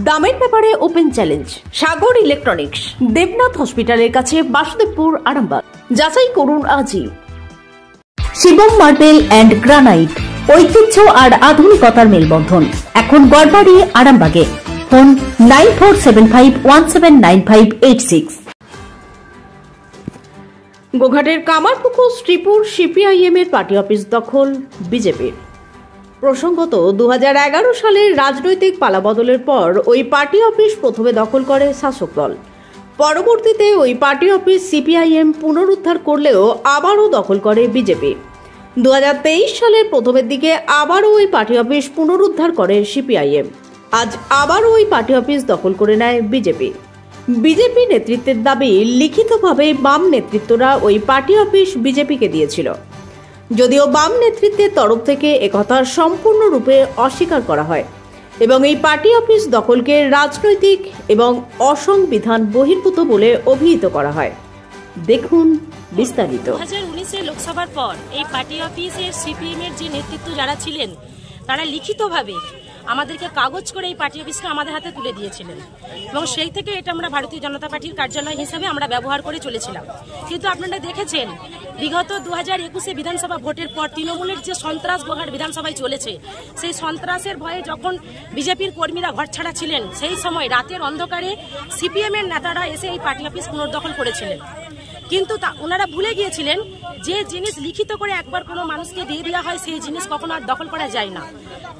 দামের ব্যাপারে open challenge সাগর electronics, Debnath হসপিটালের কাছে, বাসুদেবপুর, আরামবাগ। যাচাই করুন আজই। শিবম মার্বেল অ্যান্ড গ্রানাইট, ঐতিহ্য আর আধুনিকতার মেলবন্ধন, এখন গড়বাড়ি, আরামবাগে। ফোন 9475179586। গোঘাটের কামারপুকুর শ্রীপুর সিপিআইএম এর পার্টি অফিস দখল বিজেপির। প্রসঙ্গত 2011 সালের রাজনৈতিক পালাবদলের পর ওই পার্টি অফিস প্রথমে দখল করে শাসক দল। পরবর্তীতে ওই পার্টি অফিস সিপিআইএম পুনরুদ্ধার করলেও আবারও দখল করে বিজেপি। 2023 সালের প্রথমের দিকে আবারও ওই পার্টি অফিস পুনরুদ্ধার করে সিপিআইএম। আজ আবারও ওই পার্টি অফিস দখল করে নেয় বিজেপি। বিজেপি নেতৃত্বের দাবি, লিখিতভাবে বাম নেতৃত্বরা ওই পার্টি অফিস বিজেপিকে দিয়েছিল। যদিও বাম নেতৃত্বের তরফ থেকে একথা সম্পূর্ণরূপে অস্বীকার করা হয় এবং এই পার্টি অফিস দখলকে রাজনৈতিক এবং অসংবিধান বহির্ভূত বলে অভিহিত করা হয়। দেখুন বিস্তারিত। 2019 লোকসভার পর এই পার্টি অফিসের সিপিএম এর যে নেতৃত্ব যারা ছিলেন তারা লিখিতভাবে আমাদেরকে কাগজ করে এই পার্টি অফিসকে আমাদের হাতে তুলে দিয়েছিলেন এবং সেই থেকে এটা আমরা ভারতীয় জনতা পার্টির কার্যালয় হিসেবে আমরা ব্যবহার করে চলেছিলাম। কিন্তু আপনারা দেখেছেন বিগত 2021 বিধানসভা ভোটের পর তৃণমূলের যে সন্ত্রাস গোঘাট বিধানসভায় চলেছে, সেই সন্ত্রাসের ভয়ে যখন বিজেপির কর্মীরা ঘরছাড়া ছিলেন, সেই সময় রাতের অন্ধকারে সিপিএম এর নেতারা এসে এই পার্টি অফিস পুনর্দখল করেছিলেন। কিন্তু ওনারা ভুলে গিয়েছিলেন যে জিনিস লিখিত করে একবার কোনো মানুষকে দিয়ে দেওয়া হয় সেই জিনিস কখনো আর দখল করা যায় না।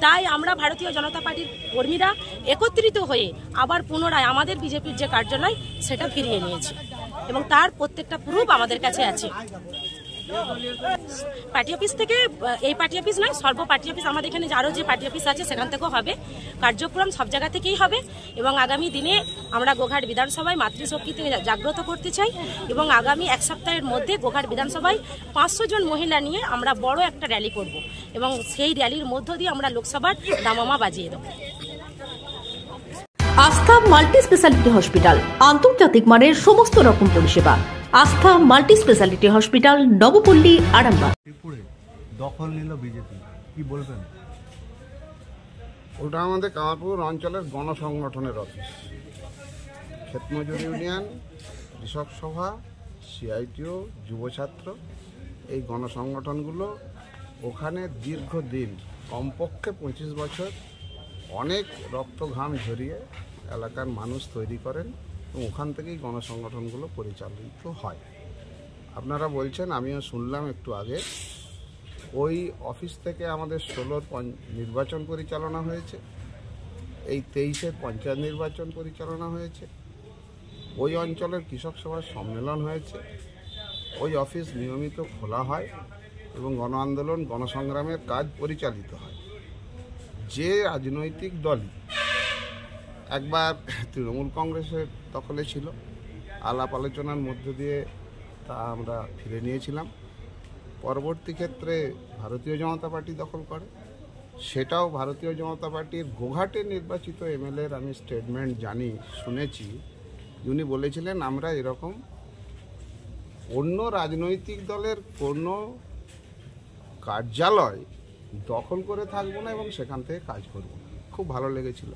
তাই আমরা ভারতীয় জনতা পার্টির কর্মীরা একত্রিত হয়ে আবার পুনরায় আমাদের বিজেপির যে কার্যালয় সেটা ফিরিয়ে নিয়েছি এবং তার প্রত্যেকটা প্রুফ আমাদের কাছে আছে। পার্টি অফিস থেকে এই পার্টি অফিস নয়, সর্ব পার্টি অফিস আমাদের এখানে আরও যে পার্টি অফিস আছে সেখান থেকেও হবে। কার্যক্রম সব জায়গা থেকেই হবে এবং আগামী দিনে আমরা গোঘাট বিধানসভায় মাতৃশক্তিতে জাগ্রত করতে চাই এবং আগামী এক সপ্তাহের মধ্যে গোঘাট বিধানসভায় 500 জন মহিলা নিয়ে আমরা বড় একটা র্যালি করব এবং সেই র্যালির মধ্য দিয়ে আমরা লোকসভার দামামা বাজিয়ে দেব। আস্থা মাল্টি স্পেশালিটি হসপিটাল, আন্তর্জাতিক মানের সমস্ত রকম পরিষেবা। Astha multi speciality hospital, Nabapalli, Arambagh. ত্রিপুরে দখল নিল বিজেপি, কি বলবেন? ওটা আমাদের কামারপুর অঞ্চলের গণসংগঠনের অফিস। ক্ষেতমজুর ইউনিয়ন, কৃষক সভা, সিআইটিও, যুব ছাত্র, এই গণসংগঠনগুলো ওখানে দীর্ঘদিন, কমপক্ষে 25 বছর অনেক রক্ত ঘাম ঝরিয়ে এলাকার মানুষ তৈরি করেন এবং ওখান থেকেই গণসংগঠনগুলো পরিচালিত হয়। আপনারা বলছেন, আমিও শুনলাম একটু আগে, ওই অফিস থেকে আমাদের 16 নির্বাচন পরিচালনা হয়েছে, এই 23 পঞ্চায়েত নির্বাচন পরিচালনা হয়েছে, ওই অঞ্চলের কৃষক সভার সম্মেলন হয়েছে, ওই অফিস নিয়মিত খোলা হয় এবং গণ আন্দোলন গণসংগ্রামের কাজ পরিচালিত হয়। যে রাজনৈতিক দলই একবার তৃণমূল কংগ্রেসের দখলে ছিল, আলাপ আলোচনার মধ্য দিয়ে তা আমরা ফিরে নিয়েছিলাম। পরবর্তী ক্ষেত্রে ভারতীয় জনতা পার্টি দখল করে, সেটাও ভারতীয় জনতা পার্টির গোঘাটে নির্বাচিত এমএলএর আমি স্টেটমেন্ট জানি, শুনেছি, উনি বলেছিলেন আমরা এরকম অন্য রাজনৈতিক দলের কোনো কার্যালয় দখল করে থাকবো না এবং সেখান থেকে কাজ করব। খুব ভালো লেগেছিল।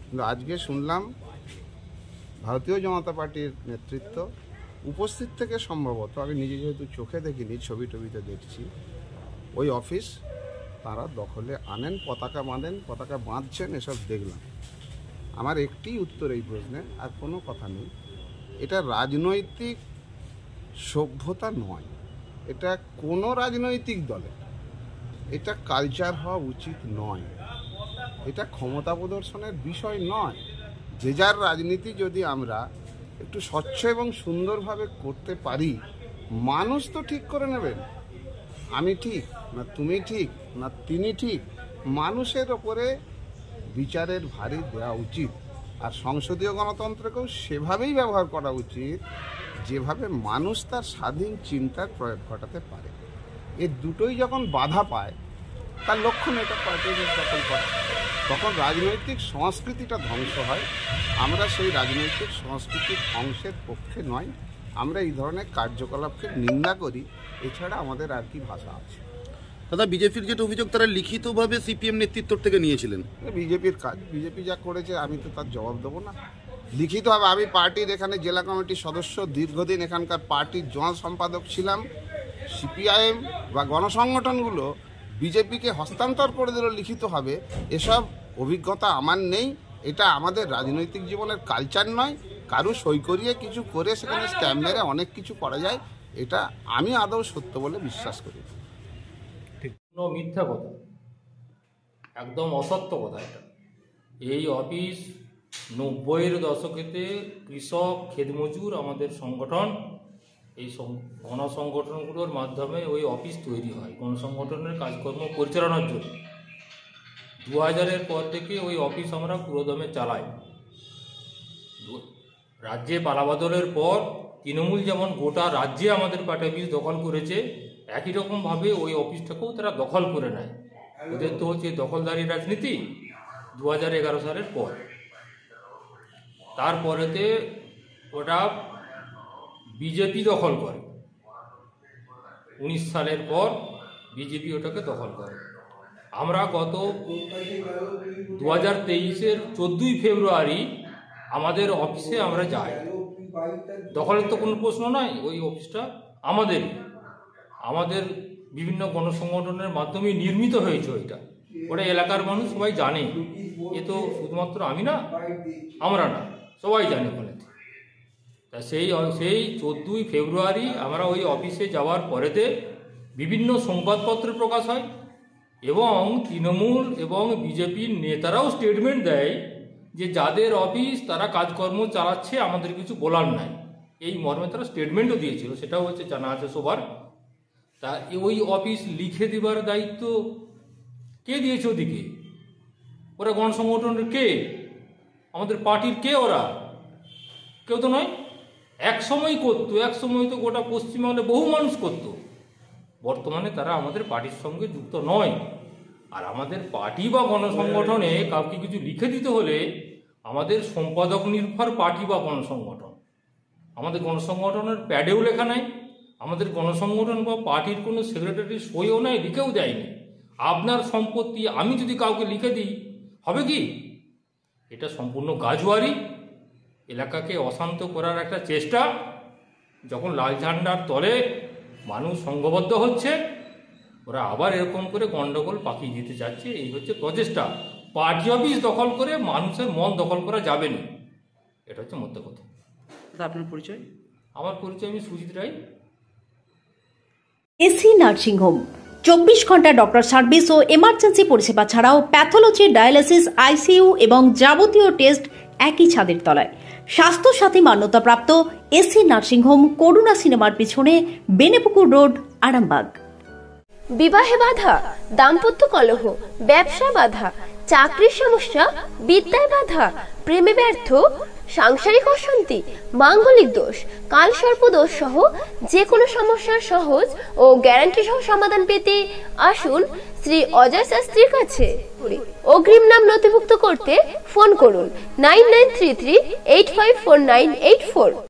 কিন্তু আজকে শুনলাম ভারতীয় জনতা পার্টির নেতৃত্ব উপস্থিত থেকে সম্ভবত, আমি নিজে যেহেতু চোখে দেখিনি, ছবি টবিতে দেখছি, ওই অফিস তারা দখলে আনেন, পতাকা বাঁধেন, পতাকা বাঁধছেন, এসব দেখলাম। আমার একটি উত্তর এই প্রশ্নে, আর কোনো কথা নেই। এটা রাজনৈতিক সভ্যতা নয়, এটা কোনো রাজনৈতিক দলে এটা কালচার হওয়া উচিত নয়, এটা ক্ষমতা প্রদর্শনের বিষয় নয়। যে যার রাজনীতি যদি আমরা একটু স্বচ্ছ এবং সুন্দরভাবে করতে পারি, মানুষ তো ঠিক করে নেবেন আমি ঠিক না তুমি ঠিক না তিনি ঠিক। মানুষের ওপরে বিচারের ভারী দেওয়া উচিত, আর সংসদীয় গণতন্ত্রকেও সেভাবেই ব্যবহার করা উচিত যেভাবে মানুষ তার স্বাধীন চিন্তার প্রয়োগ ঘটাতে পারে। এই দুটোই যখন বাধা পায়, তার লক্ষণ এটা পার্টি অফিস দখল করা, তখন রাজনৈতিক সংস্কৃতিটা ধ্বংস হয়। আমরা সেই রাজনৈতিক সংস্কৃতির ধ্বংসের পক্ষে নয়, আমরা এই ধরনের কার্যকলাপকে নিন্দা করি, এছাড়া আমাদের আর কি ভাষা আছে। দাদা, বিজেপির যেটা অভিযোগ, তারা লিখিতভাবে সিপিএম নেতৃত্ব থেকে নিয়েছিলেন। বিজেপির কাজ, বিজেপি যা করেছে আমি তো তার জবাব দেবো না। লিখিতভাবে আমি পার্টির এখানে জেলা কমিটির সদস্য, দীর্ঘদিন এখানকার পার্টির জোনাল সম্পাদক ছিলাম। সিপিআইএম বা গণসংগঠনগুলো বিজেপিকে হস্তান্তর করে দিল লিখিতভাবে, এসব অভিজ্ঞতা আমার নেই। এটা আমাদের রাজনৈতিক জীবনের কালচার নয়। কারু সই করিয়ে কিছু করে সেখানে স্ট্যাম্প মেরে অনেক কিছু করা যায়, এটা আমি আদৌ সত্য বলে বিশ্বাস করি। মিথ্যা কথা, একদম অসত্য কথা এটা। এই অফিস 90-এর দশকেতে কৃষক, ক্ষেতমজুর, আমাদের সংগঠন, এই গণসংগঠনগুলোর মাধ্যমে ওই অফিস তৈরি হয় গণসংগঠনের কাজকর্ম পরিচালনার জন্য। 2000-এর পর থেকে ওই অফিস আমরা পুরোদমে চালাই। রাজ্যে পালাবদলের পর তৃণমূল যেমন গোটা রাজ্যে আমাদের পার্টি অফিস দখল করেছে, একই রকমভাবে ওই অফিসটাকেও তারা দখল করে নেয়। ওদের তো হচ্ছে দখলদারি রাজনীতি 2011 সালের পর। তারপরেতে ওটা বিজেপি দখল করে, 19 সালের পর বিজেপি ওটাকে দখল করে। আমরা গত 2023-এর 14ই ফেব্রুয়ারি আমাদের অফিসে আমরা যাই। দখলের তো কোনো প্রশ্ন নয়, ওই অফিসটা আমাদের বিভিন্ন গণসংগঠনের মাধ্যমে নির্মিত হয়েছে। ওটা এলাকার মানুষ সবাই জানে। এ তো শুধুমাত্র আমি না, আমরা না, সবাই জানে ওখানে। তা সেই 14ই ফেব্রুয়ারি আমরা ওই অফিসে যাওয়ার পরেতে বিভিন্ন সংবাদপত্র প্রকাশ হয় এবং তৃণমূল এবং বিজেপির নেতারাও স্টেটমেন্ট দেয় যে যাদের অফিস তারা কাজকর্ম চালাচ্ছে, আমাদের কিছু বলার নাই। এই মর্মে তারা স্টেটমেন্টও দিয়েছিল, সেটাও হচ্ছে জানা আছে সবার। তা ওই অফিস লিখে দেবার দায়িত্ব কে দিয়েছে ওদিকে? ওরা গণসংগঠনের কে? আমাদের পার্টির কে? ওরা কেউ তো নয়। এক সময় করতো, এক সময় তো গোটা পশ্চিমবঙ্গে বহু মানুষ করতো। বর্তমানে তারা আমাদের পার্টির সঙ্গে যুক্ত নয়। আর আমাদের পার্টি বা গণসংগঠনে কাউকে কিছু লিখে দিতে হলে আমাদের সম্পাদক নির্ভর পার্টি বা গণসংগঠন, আমাদের গণসংগঠনের প্যাডেও লেখা নাই, আমাদের গণসংগঠন বা পার্টির কোনো সেক্রেটারি সইও নাই, লিখেও দেয়নি। আপনার সম্পত্তি আমি যদি কাউকে লিখে দিই হবে কি? এটা সম্পূর্ণ গাজওয়ারি, এলাকাকে অশান্ত করার একটা চেষ্টা। যখন লাল ঝান্ডার তলে মানুষ সংঘবদ্ধ হচ্ছে, ওরা আবার এরকম করে গন্ডগোল পাকিয়ে দিতে যাচ্ছে। এই হচ্ছে প্রচেষ্টা। পার্টি অফিস দখল করে মানুষের মন দখল করা যাবে না, এটা হচ্ছে মধ্য কথা। আপনার পরিচয়? আমার পরিচয়, আমি সুজিত রায়। এসি নার্সিংহোম 24 ঘন্টা ডক্টর সার্ভিস ও এমার্জেন্সি পরিষেবা ছাড়াও প্যাথোলজি, ডায়ালিসিস, আইসিইউ এবং যাবতীয় টেস্ট একই ছাদের তলায়। স্বাস্থ্য সাথী মান্যতাপ্রাপ্ত এসি নার্সিংহোম, করুণা সিনেমার পিছনে, বেনেপুকুর রোড, আরামবাগ। বিবাহে বাধা, দাম্পত্য কলহ, ব্যবসা বাধা, চাকরির সমস্যা, বিদ্যায় বাধা, প্রেমে ব্যর্থ, সাংসারিক অশান্তি, মাঙ্গলিক দোষ, কালসর্প দোষ সহ যে কোনো সমস্যার সহজ ও গ্যারান্টি সহ সমাধান পেতে আসুন শ্রী অজয় শাস্ত্রীর কাছে। অগ্রিম নাম নথিভুক্ত করতে ফোন করুন 9933854984।